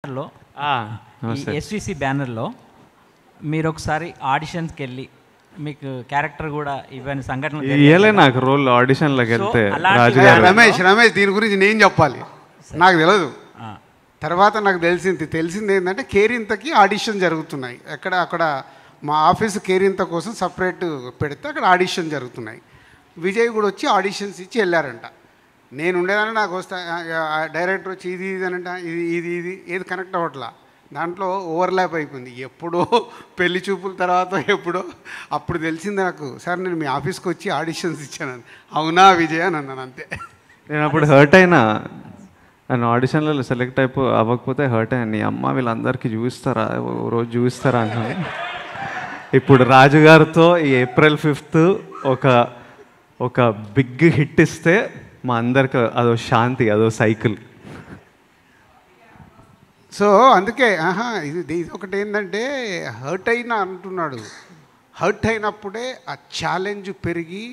లో ఎస్విసి బ్యానర్లో మీరు ఒకసారి ఆడిషన్స్కి వెళ్ళి మీకు క్యారెక్టర్ కూడా ఇవన్నీ సంఘటనలు నాకు రోల్ ఆడిషన్లోకి వెళ్తే రమేష్ దీని గురించి నేను చెప్పాలి. నాకు తెలియదు, తర్వాత నాకు తెలిసింది ఏంటంటే కేరింతకి ఆడిషన్ జరుగుతున్నాయి. అక్కడ మా ఆఫీసు కేరింత కోసం సపరేట్ పెడితే అక్కడ ఆడిషన్ జరుగుతున్నాయి. విజయ్ కూడా వచ్చి ఆడిషన్స్ ఇచ్చి వెళ్ళారంట. నేను ఉండేదాన్ని నాకు వస్తా డైరెక్టర్ వచ్చి ఇది అనంట ఇది ఏది కనెక్ట్ అవ్వట్లా, దాంట్లో ఓవర్లాప్ అయిపోయింది. ఎప్పుడో పెళ్లి చూపుల తర్వాత ఎప్పుడో అప్పుడు తెలిసింది నాకు, సార్ నేను మీ ఆఫీస్కి వచ్చి ఆడిషన్స్ ఇచ్చాను. అవునా విజయ్ అని అన్నాను, అంతే. నేను అప్పుడు హర్ట్ అయినా, నన్ను ఆడిషన్లలో సెలెక్ట్ అవ్వకపోతే హర్ట్ అయ్యాను. నీ అమ్మ వీళ్ళందరికీ చూపిస్తారా, రోజు చూపిస్తారా అన్నాను. ఇప్పుడు రాజుగారితో ఈ April 5th ఒక బిగ్ హిట్ ఇస్తే మా అందరికి అదో శాంతి, అదో సైకిల్. సో అందుకే ఇది ఒకటి ఏంటంటే హర్ట్ అయినా అంటున్నాడు. హర్ట్ అయినప్పుడే ఆ ఛాలెంజ్ పెరిగి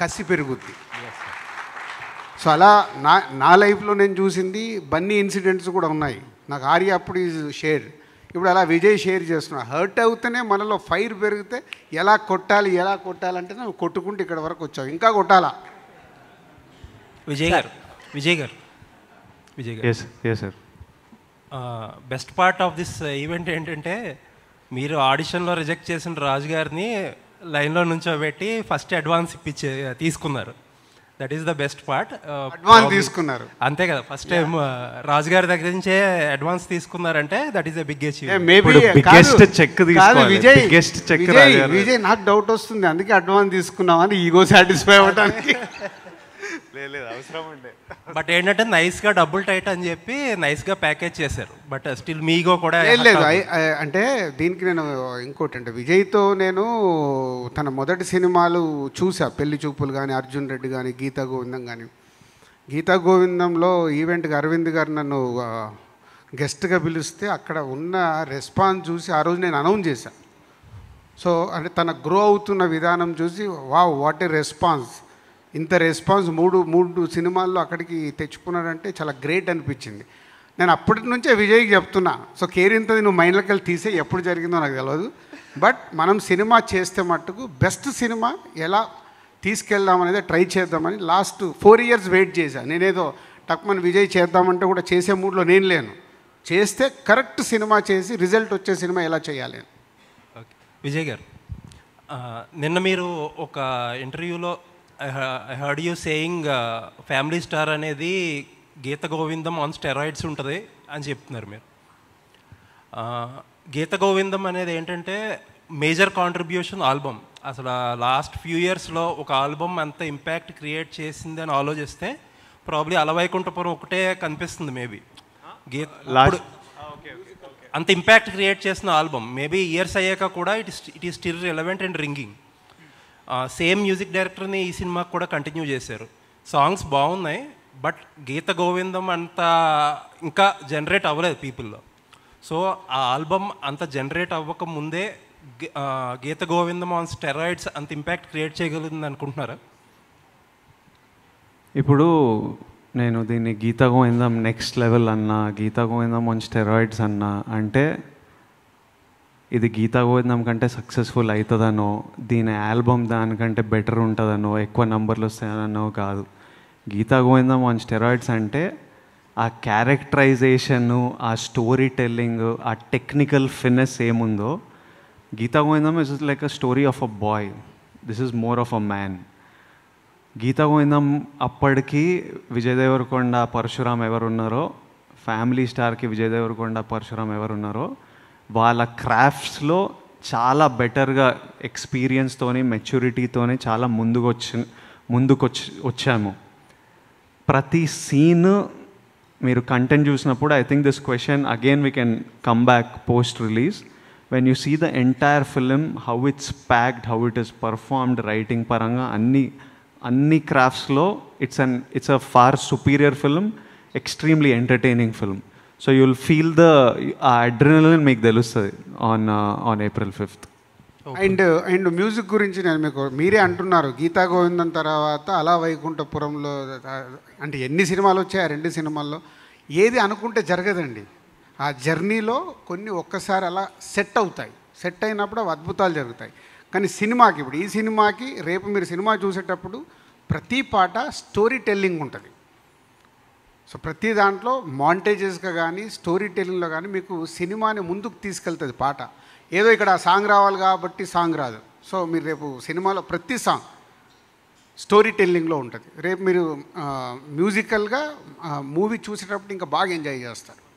కసి పెరుగుద్ది. సో అలా నా లైఫ్లో నేను చూసింది బన్నీ ఇన్సిడెంట్స్ కూడా ఉన్నాయి. నాకు ఆర్య అప్పుడు ఈజ్ షేర్, ఇప్పుడు అలా విజయ్ షేర్ చేస్తున్నాడు. హర్ట్ అవుతేనే మనలో ఫైర్ పెరిగితే ఎలా కొట్టాలంటే నువ్వు కొట్టుకుంటూ ఇక్కడ వరకు వచ్చావు, ఇంకా కొట్టాలా. విజయ్ గారు sir, best part of this event ఏంటంటే మీరు ఆడిషన్లో రిజెక్ట్ చేసిన రాజు గారిని లైన్లో నుంచోబెట్టి ఫస్ట్ అడ్వాన్స్ తీసుకున్నారు. That is the best part. Advance తీసుకున్నారు అంతే కదా, ఫస్ట్ టైం రాజు గారి దగ్గర నుంచే అడ్వాన్స్ తీసుకున్నారంటే that is the big achievement. Vijay నాకు డౌట్ వస్తుంది, అందుకే అడ్వాన్స్ తీసుకున్నామని ఈగో సాటిస్ఫై అవ్వడానికి. అవసరం ఉండే, బట్ ఏంటంటే నైస్గా డబుల్ టైట్ అని చెప్పి నైస్గా ప్యాకేజ్ చేశారు. బట్ స్టిల్ మీగో కూడా లేదు. అంటే దీనికి నేను ఇంకోటి అంటే విజయ్తో నేను తన మొదటి సినిమాలు చూసా, పెళ్లి చూపులు కానీ, అర్జున్ రెడ్డి కానీ, గీతా గోవిందం కానీ. గీతా గోవిందంలో ఈవెంట్కి అరవింద్ గారు నన్ను గెస్ట్గా పిలిస్తే అక్కడ ఉన్న రెస్పాన్స్ చూసి ఆ రోజు నేను అనౌన్స్ చేశాను. సో అంటే తన గ్రో అవుతున్న విధానం చూసి వాట్ ఏ రెస్పాన్స్, ఇంత రెస్పాన్స్ మూడు సినిమాల్లో అక్కడికి తెచ్చుకున్నాడంటే చాలా గ్రేట్ అనిపించింది. నేను అప్పటి నుంచే విజయ్కి చెప్తున్నా, సో కేరింతది నువ్వు మైండ్లోకి వెళ్ళి తీసే, ఎప్పుడు జరిగిందో నాకు తెలియదు. బట్ మనం సినిమా చేస్తే మట్టుకు బెస్ట్ సినిమా ఎలా తీసుకెళ్దామనేది ట్రై చేద్దామని లాస్ట్ 4 years వెయిట్ చేశాను. నేనేదో టక్మన్ విజయ్ చేద్దామంటే కూడా చేసే మూడ్లో నేను లేను. చేస్తే కరెక్ట్ సినిమా చేసి రిజల్ట్ వచ్చే సినిమా ఎలా చేయాలి. ఓకే విజయ్ గారు, నిన్న మీరు ఒక ఇంటర్వ్యూలో I heard you saying family star అనేది గీత గోవిందం ఆన్ స్టెరాయిడ్స్ ఉంటుంది అని చెప్తున్నారు మీరు. గీత గోవిందం అనేది ఏంటంటే మేజర్ కాంట్రిబ్యూషన్ ఆల్బమ్. అసలు లాస్ట్ ఫ్యూ ఇయర్స్లో ఒక ఆల్బమ్ అంత ఇంపాక్ట్ క్రియేట్ చేసింది అని ఆలోచిస్తే ప్రాబ్లీ అలవైకుంఠపురం ఒకటే కనిపిస్తుంది. మేబీ అంత ఇంపాక్ట్ క్రియేట్ చేసిన ఆల్బమ్ మేబీ ఇయర్స్ అయ్యాక కూడా it is still relevant and ringing. Same music డైరెక్టర్ని ఈ సినిమాకి కూడా కంటిన్యూ చేశారు. సాంగ్స్ బాగున్నాయి, బట్ గీత గోవిందం అంత ఇంకా జనరేట్ అవ్వలేదు పీపుల్లో. సో ఆ ఆల్బమ్ అంత జనరేట్ అవ్వక ముందే గీత గోవిందం ఆన్ స్టెరాయిడ్స్ అంత ఇంపాక్ట్ క్రియేట్ చేయగలుగుతుంది అనుకుంటున్నారా? ఇప్పుడు నేను దీన్ని గీత గోవిందం నెక్స్ట్ లెవెల్ అన్నా, గీత గోవిందం ఆన్ స్టెరాయిడ్స్ అన్నా అంటే ఇది గీతా గోవిందం కంటే సక్సెస్ఫుల్ అవుతుందనో, దీని ఆల్బమ్ దానికంటే బెటర్ ఉంటుందనో, ఎక్కువ నంబర్లు వస్తాయనో కాదు. గీతా గోవిందం ఆన్ స్టెరాయిడ్స్ అంటే ఆ క్యారెక్టరైజేషను, ఆ స్టోరీ టెల్లింగ్, ఆ టెక్నికల్ ఫినెస్ ఏముందో, Geetha Govindam is like a story of a boy, this is more of a man. Geetha Govindam అప్పటికి విజయ్ దేవరకొండ, పరశురామ్ ఎవరున్నారో, ఫ్యామిలీ స్టార్కి విజయ్ దేవరకొండ, పరశురామ్ ఎవరున్నారో వాళ్ళ క్రాఫ్ట్స్లో చాలా బెటర్గా ఎక్స్పీరియన్స్తోని, మెచ్యూరిటీతోని చాలా ముందుకొచ్చాము. ప్రతి సీన్ మీరు కంటెంట్ చూసినప్పుడు I think this question again we can come back post release. When you see the entire film, how it's packed, how it is performed, writing పరంగా అన్ని క్రాఫ్ట్స్లో it's a far superior film, extremely entertaining film. So you'll feel the adrenaline మీకు తెలుస్తుంది on April 5th. And music గురించి నేను మీరే అంటున్నారు గీతా గోవిందం తర్వాత అలా వైకుంఠపురంలో అంటే ఎన్ని సినిమాలు వచ్చాయి, 2 సినిమాల్లో ఏది అనుకుంటే జరగదండి. ఆ జర్నీలో కొన్ని ఒక్కసారి అలా సెట్ అవుతాయి. సెట్ అయినప్పుడు అవి అద్భుతాలు జరుగుతాయి. కానీ సినిమాకి, ఇప్పుడు ఈ సినిమాకి రేపు మీరు సినిమా చూసేటప్పుడు ప్రతి పాట స్టోరీ టెల్లింగ్ ఉంటుంది. సో ప్రతి దాంట్లో మాంటేజెస్గా కానీ స్టోరీ టెల్లింగ్లో కానీ మీకు సినిమాని ముందుకు తీసుకెళ్తుంది పాట. ఏదో ఇక్కడ సాంగ్ రావాలి కాబట్టి సాంగ్ రాదు. సో మీరు రేపు సినిమాలో ప్రతి సాంగ్ స్టోరీ టెల్లింగ్లో ఉంటుంది. రేపు మీరు మ్యూజికల్గా మూవీ చూసేటప్పుడు ఇంకా బాగా ఎంజాయ్ చేస్తారు.